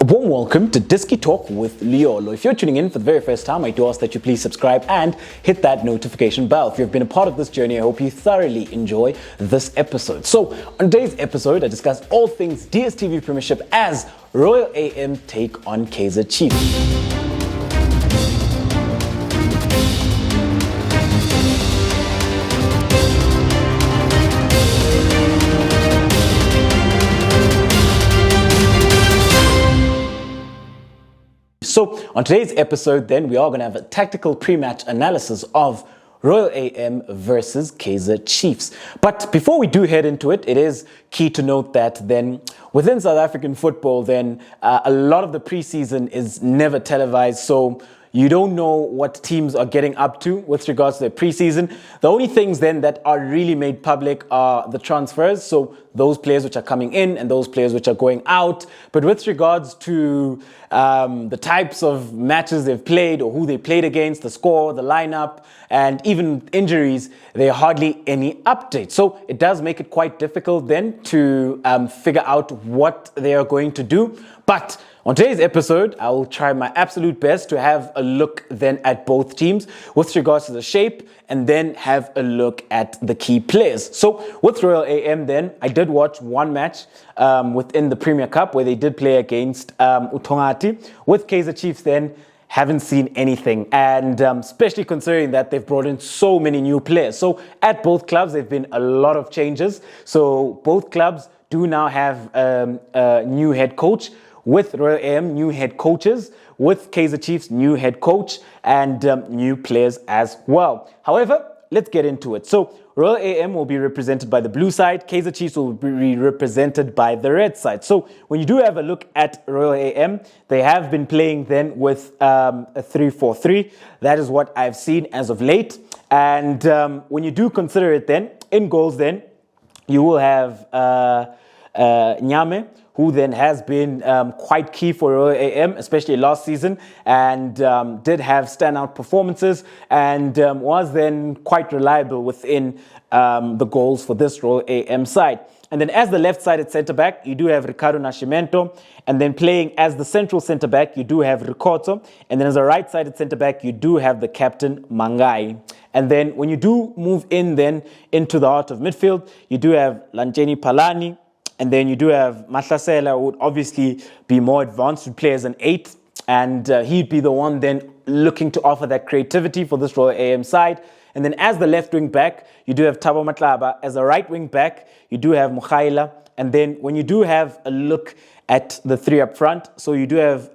A warm welcome to Diski Talk with Luyolo. If you're tuning in for the very first time, I do ask that you please subscribe and hit that notification bell. If you've been a part of this journey, I hope you thoroughly enjoy this episode. So, on today's episode, I discuss all things Dstv Premiership as Royal AM take on Kaizer Chiefs. So on today's episode, then, we are going to have a tactical pre-match analysis of Royal AM versus Kaizer Chiefs. But before we do head into it, it is key to note that then within South African football, then a lot of the preseason is never televised. So you don't know what teams are getting up to with regards to their preseason. The only things then that are really made public are the transfers. So those players which are coming in and those players which are going out. But with regards to the types of matches they've played or who they played against, the score, the lineup, and even injuries, there are hardly any updates. So it does make it quite difficult then to figure out what they are going to do. But on today's episode, I will try my absolute best to have a look then at both teams with regards to the shape and then have a look at the key players. So with Royal AM then, I did watch one match within the Premier Cup where they did play against Utongati. With Kaizer Chiefs then, haven't seen anything, and especially considering that they've brought in so many new players. So at both clubs, there have been a lot of changes. So both clubs do now have a new head coach. With Royal AM, new head coaches. With Kaizer Chiefs, new head coach and new players as well. However, let's get into it. So Royal AM will be represented by the blue side. Kaizer Chiefs will be represented by the red side. So when you do have a look at Royal AM, they have been playing then with a 3-4-3. That is what I've seen as of late. And when you do consider it then, in goals then, you will have Nyame, who then has been quite key for Royal AM, especially last season, and did have standout performances and was then quite reliable within the goals for this Royal AM side. And then as the left-sided centre-back, you do have Ricardo Nascimento, and then playing as the central centre-back, you do have Ricoto, and then as a right-sided centre-back, you do have the captain, Mangai. And then when you do move in then into the heart of midfield, you do have Lantjeni Palani, and then you do have Mahlasela, who would obviously be more advanced, would play as an 8. And he'd be the one then looking to offer that creativity for this Royal AM side. And then as the left wing back, you do have Thabo Matlaba. As a right wing back, you do have Mukhaila. And then when you do have a look at the three up front, so you do have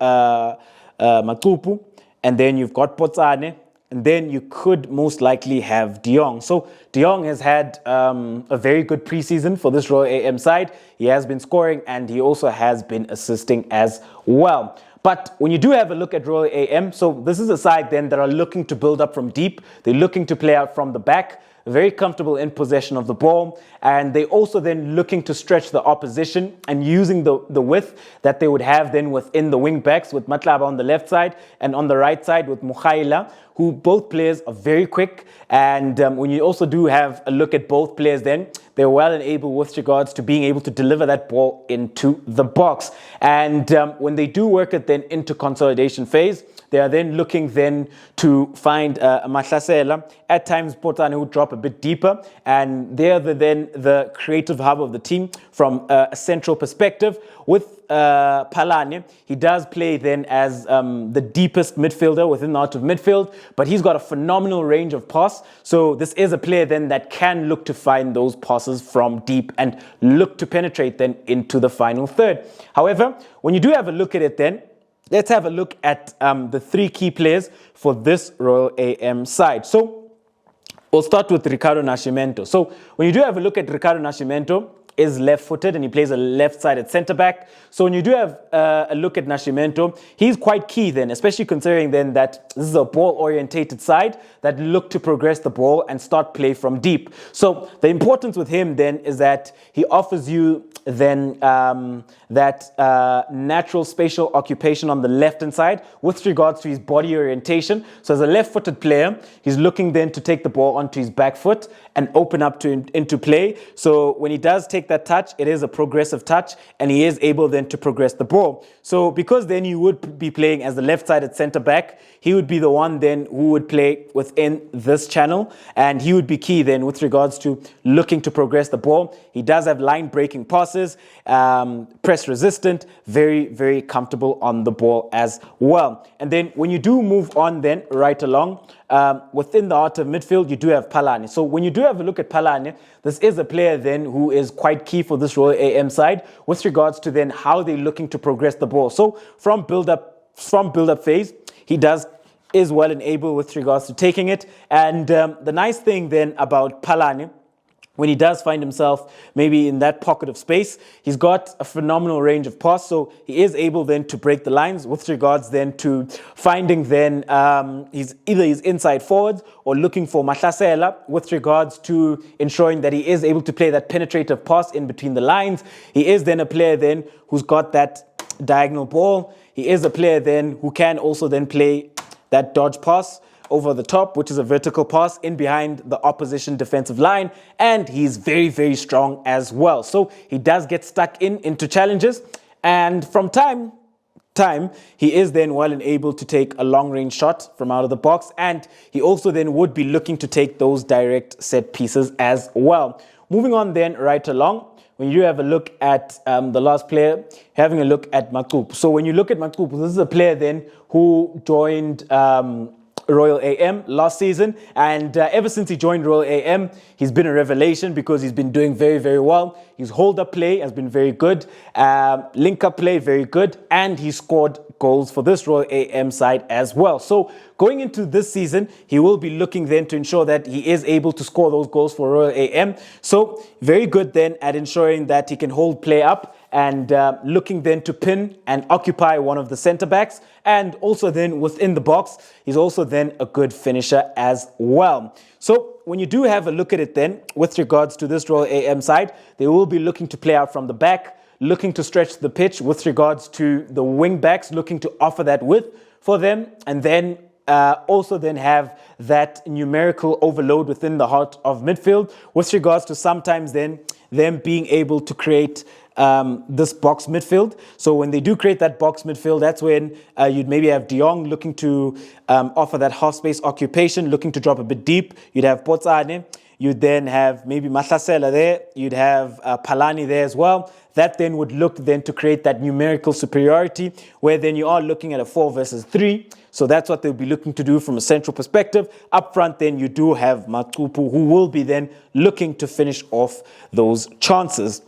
Matupu, and then you've got Potsane, and then you could most likely have De Jong. So De Jong has had a very good preseason for this Royal AM side. He has been scoring and he also has been assisting as well. But when you do have a look at Royal AM, so this is a side then that are looking to build up from deep. They're looking to play out from the back, very comfortable in possession of the ball, and they also then looking to stretch the opposition and using the width that they would have then within the wing backs with Matlaba on the left side and on the right side with Mukhaila, who both players are very quick. And when you also do have a look at both players then, they're well and able with regards to being able to deliver that ball into the box. And when they do work it then into consolidation phase, they are then looking then to find Mahlasela. At times, Potane would drop a bit deeper, and they're then the creative hub of the team from a central perspective. With Palane, he does play then as the deepest midfielder within the heart of midfield, but he's got a phenomenal range of pass. So this is a player then that can look to find those passes from deep and look to penetrate then into the final third. However, when you do have a look at it then, let's have a look at the three key players for this Royal AM side. So we'll start with Ricardo Nascimento. So when you do have a look at Ricardo Nascimento, is left-footed and he plays a left-sided centre-back. So when you do have a look at Nascimento, he's quite key then, especially considering then that this is a ball-orientated side that look to progress the ball and start play from deep. So the importance with him then is that he offers you then that natural spatial occupation on the left-hand side with regards to his body orientation. So as a left-footed player, he's looking then to take the ball onto his back foot and open up into play. So when he does take that touch, it is a progressive touch, and he is able then to progress the ball. So because then you would be playing as the left-sided centre-back, he would be the one then who would play within this channel, and he would be key then with regards to looking to progress the ball. He does have line-breaking passes, press resistant, very, very comfortable on the ball as well. And then when you do move on then right along, within the heart of midfield, you do have Palane. So when you do have a look at Palane, this is a player then who is quite key for this Royal AM side with regards to then how they're looking to progress the ball. So from build-up phase, he is well and able with regards to taking it. And the nice thing then about Palane, when he does find himself maybe in that pocket of space, he's got a phenomenal range of pass. So he is able then to break the lines with regards then to finding then he's either his inside forwards or looking for Mahlasela with regards to ensuring that he is able to play that penetrative pass in between the lines. He is then a player then who's got that diagonal ball. He is a player then who can also then play that dodge pass over the top, which is a vertical pass in behind the opposition defensive line. And he's very, very strong as well. So he does get stuck into challenges. And from time, he is then well and able to take a long range shot from out of the box. And he also then would be looking to take those direct set pieces as well. Moving on then right along, when you have a look at the last player, having a look at Makup. So when you look at Makup, this is a player then who joined Royal AM last season, and ever since he joined Royal AM, he's been a revelation because he's been doing very, very well. His hold-up play has been very good, link-up play very good, and he scored goals for this Royal AM side as well. So going into this season, he will be looking then to ensure that he is able to score those goals for Royal AM. So very good then at ensuring that he can hold play up and looking then to pin and occupy one of the centre backs, and also then within the box, he's also then a good finisher as well. So when you do have a look at it then, with regards to this Royal AM side, they will be looking to play out from the back, looking to stretch the pitch with regards to the wing backs, looking to offer that width for them, and then also then have that numerical overload within the heart of midfield with regards to sometimes then them being able to create this box midfield. So when they do create that box midfield, that's when you'd maybe have De Jong looking to offer that half space occupation, looking to drop a bit deep. You'd have Potsane. You'd then have maybe Mahlasela there. You'd have Palane there as well. That then would look then to create that numerical superiority where then you are looking at a 4 versus 3. So that's what they'll be looking to do from a central perspective. Up front then you do have Matupu, who will be then looking to finish off those chances.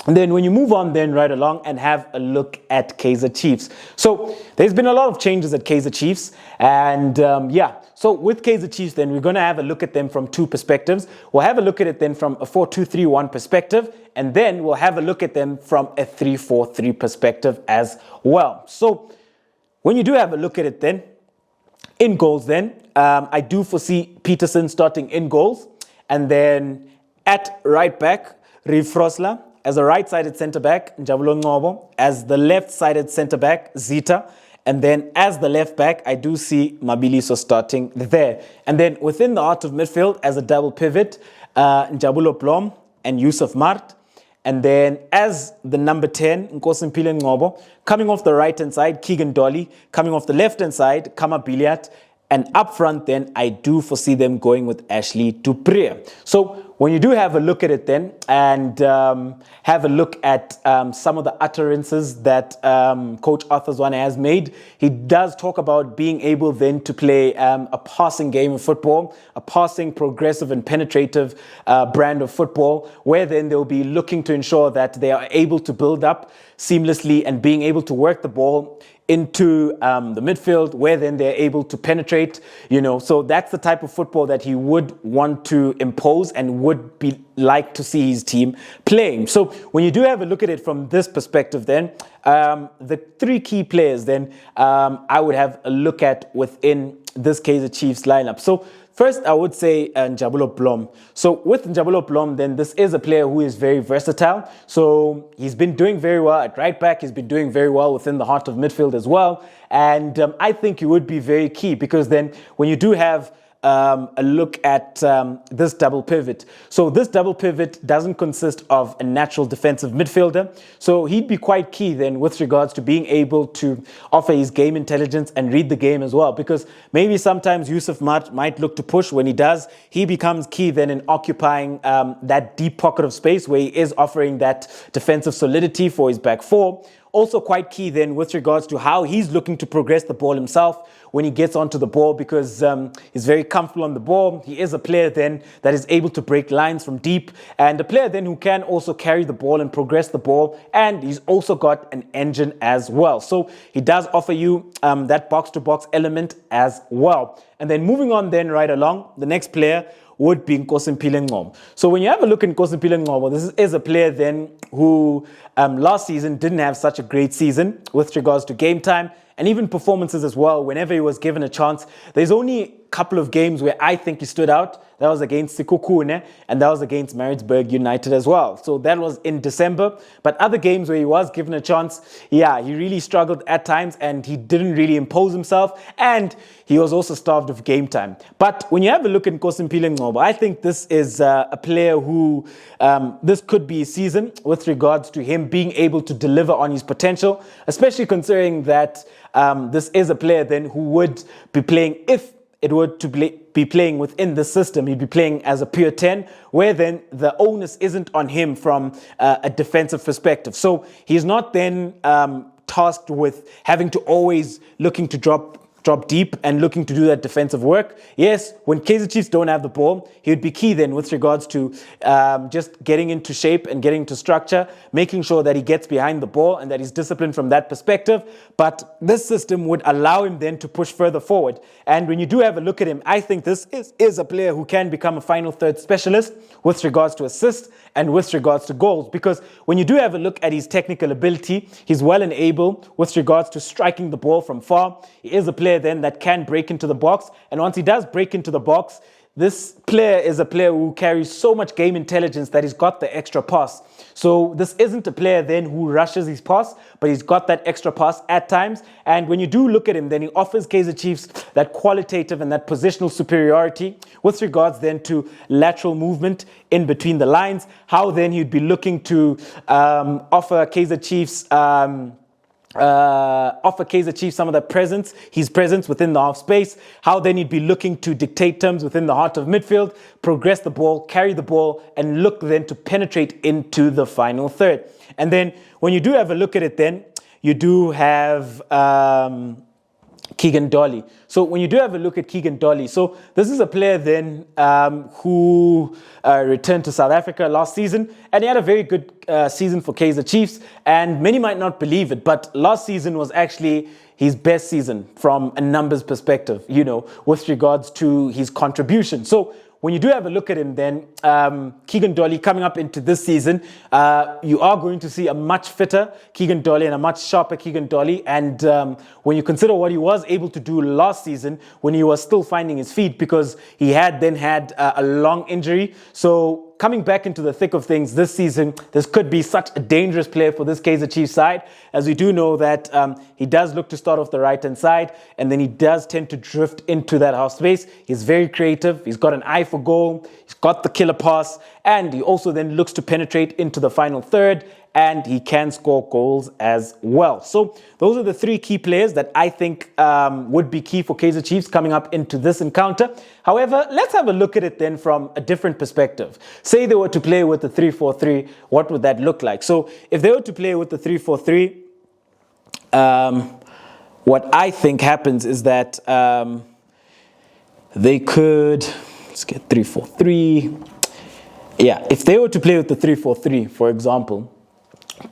And then when you move on then right along and have a look at Kaizer Chiefs. So there's been a lot of changes at Kaizer Chiefs. And so with Kaizer Chiefs then we're going to have a look at them from two perspectives. We'll have a look at it then from a 4-2-3-1 perspective. And then we'll have a look at them from a 3-4-3 perspective as well. So when you do have a look at it then, in goals then, I do foresee Peterson starting in goals. And then at right back, Riv Frosla. As a right-sided centre-back, Njabulo Ngobo. As the left-sided centre-back, Zita. And then as the left-back, I do see Mabiliso starting there. And then within the heart of midfield, as a double pivot, Njabulo Plom and Yusuf Mart. And then as the number 10, Nkosimpile Ngobo. Coming off the right-hand side, Keegan Dolly. Coming off the left-hand side, Kama Biliat. And up front then, I do foresee them going with Ashley Dupree. So when you do have a look at it then, and have a look at some of the utterances that Coach Arthur ZWANE has made, he does talk about being able then to play a passing game of football, a passing, progressive and penetrative brand of football, where then they'll be looking to ensure that they are able to build up seamlessly and being able to work the ball into the midfield, where then they're able to penetrate, so that's the type of football that he would want to impose and would be like to see his team playing. So when you do have a look at it from this perspective then, the three key players then I would have a look at within this Kaizer Chiefs lineup. So First, I would say Njabulo Blom. So with Njabulo Blom, then this is a player who is very versatile. So he's been doing very well at right back. He's been doing very well within the heart of midfield as well. And I think he would be very key because then when you do have a look at this double pivot. So this double pivot doesn't consist of a natural defensive midfielder. So he'd be quite key then with regards to being able to offer his game intelligence and read the game as well. Because maybe sometimes Yusuf might look to push. When he does, he becomes key then in occupying that deep pocket of space where he is offering that defensive solidity for his back four. Also quite key then with regards to how he's looking to progress the ball himself when he gets onto the ball because he's very comfortable on the ball. He is a player then that is able to break lines from deep and a player then who can also carry the ball and progress the ball, and he's also got an engine as well. So he does offer you that box-to-box element as well. And then moving on then right along, the next player would be Nkosimpile Ngcobo. So when you have a look at Nkosimpile Ngcobo, this is a player then who last season didn't have such a great season with regards to game time and even performances as well. Whenever he was given a chance, there's only a couple of games where I think he stood out. That was against Sekhukhune and that was against Maritzburg United as well. So that was in December. But other games where he was given a chance, yeah, he really struggled at times and he didn't really impose himself and he was also starved of game time. But when you have a look at Nkosimpile Ngcobo, I think this is a player who, this could be a season with regards to him being able to deliver on his potential, especially considering that this is a player then who would be playing, if it were to be playing within the system, he'd be playing as a pure 10, where then the onus isn't on him from a defensive perspective. So he's not then tasked with having to always looking to drop deep and looking to do that defensive work. Yes, when Kaizer Chiefs don't have the ball, he would be key then with regards to just getting into shape and getting into structure, making sure that he gets behind the ball and that he's disciplined from that perspective. But this system would allow him then to push further forward. And when you do have a look at him, I think this is a player who can become a final third specialist with regards to assists and with regards to goals. Because when you do have a look at his technical ability, he's well and able with regards to striking the ball from far. He is a player then that can break into the box, and once he does break into the box, this player is a player who carries so much game intelligence that he's got the extra pass. So this isn't a player then who rushes his pass, but he's got that extra pass at times. And when you do look at him, then he offers Kaizer Chiefs that qualitative and that positional superiority with regards then to lateral movement in between the lines, how then he'd be looking to offer Kaizer Chiefs some of the his presence within the half space, how then he'd be looking to dictate terms within the heart of midfield, progress the ball, carry the ball, and look then to penetrate into the final third. And then when you do have a look at it then, you do have Keegan Dolly. So when you do have a look at Keegan Dolly, so this is a player then who returned to South Africa last season, and he had a very good season for Kaizer Chiefs, and many might not believe it, but last season was actually his best season from a numbers perspective, you know, with regards to his contribution. So when you do have a look at him then, Keegan Dolly coming up into this season, you are going to see a much fitter Keegan Dolly and a much sharper Keegan Dolly. And when you consider what he was able to do last season when he was still finding his feet, because he had then had a long injury. So coming back into the thick of things this season, this could be such a dangerous player for this Kaizer Chiefs side, as we do know that he does look to start off the right-hand side, and then he does tend to drift into that half space. He's very creative. He's got an eye for goal. He's got the killer pass, and he also then looks to penetrate into the final third, and he can score goals as well. So those are the three key players that I think would be key for Kaizer Chiefs coming up into this encounter. However, let's have a look at it then from a different perspective. Say they were to play with the 3-4-3, what would that look like? So if they were to play with the 3-4-3, what I think happens is that they could, let's get 3-4-3. Yeah, if they were to play with the 3-4-3, for example,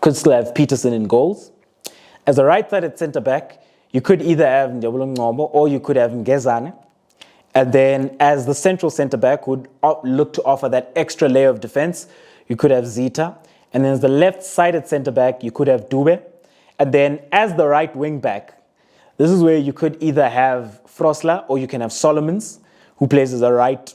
could still have Peterson in goals. As a right-sided centre-back, you could either have Njabulo Ngcobo or you could have Ngezane. And then as the central centre-back would look to offer that extra layer of defence, you could have Zita. And then as the left-sided centre-back, you could have Dube. And then as the right wing-back, this is where you could either have Frosler or you can have Solomons, who plays as a right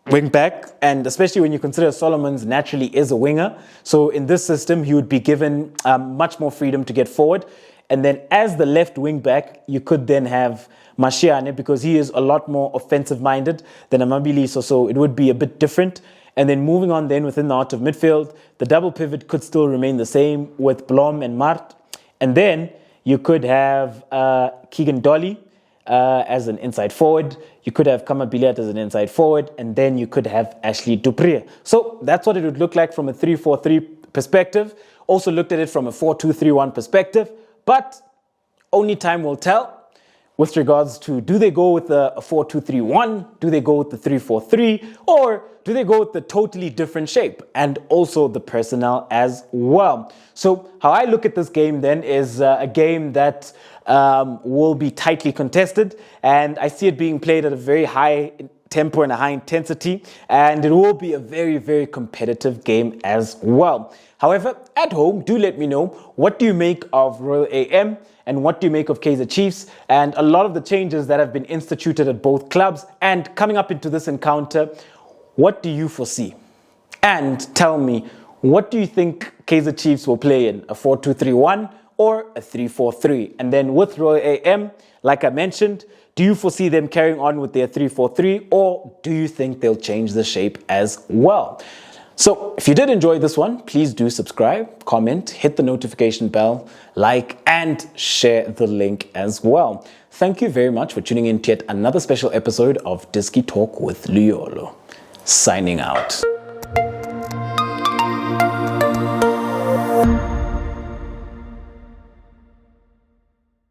wing back, and especially when you consider Solomons naturally is a winger. So in this system, he would be given much more freedom to get forward. And then as the left wing back, you could then have Mashiane, because he is a lot more offensive minded than Amabiliso, so it would be a bit different. And then moving on then within the heart of midfield, the double pivot could still remain the same with Blom and Mart. And then you could have Keegan Dolly as an inside forward. You could have Kama Billiat as an inside forward, and then you could have Ashley Dupree. So that's what it would look like from a 3-4-3 perspective. Also looked at it from a 4-2-3-1 perspective, but only time will tell with regards to, do they go with a 4-2-3-1? Do they go with the 3-4-3? Or do they go with the totally different shape? And also the personnel as well. So how I look at this game then is a game that will be tightly contested, and I see it being played at a very high tempo and a high intensity, and it will be a very, very competitive game as well. However, at home, do let me know, what do you make of Royal AM and what do you make of Kaizer Chiefs, and a lot of the changes that have been instituted at both clubs. And coming up into this encounter, what do you foresee? And tell me, what do you think Kaizer Chiefs will play in, a 4-2-3-1 or a 3-4-3? And then with Royal AM, like I mentioned, do you foresee them carrying on with their 3-4-3, or do you think they'll change the shape as well? So if you did enjoy this one, please do subscribe, comment, hit the notification bell, like, and share the link as well. Thank you very much for tuning in to yet another special episode of Diski Talk with Luyolo. Signing out.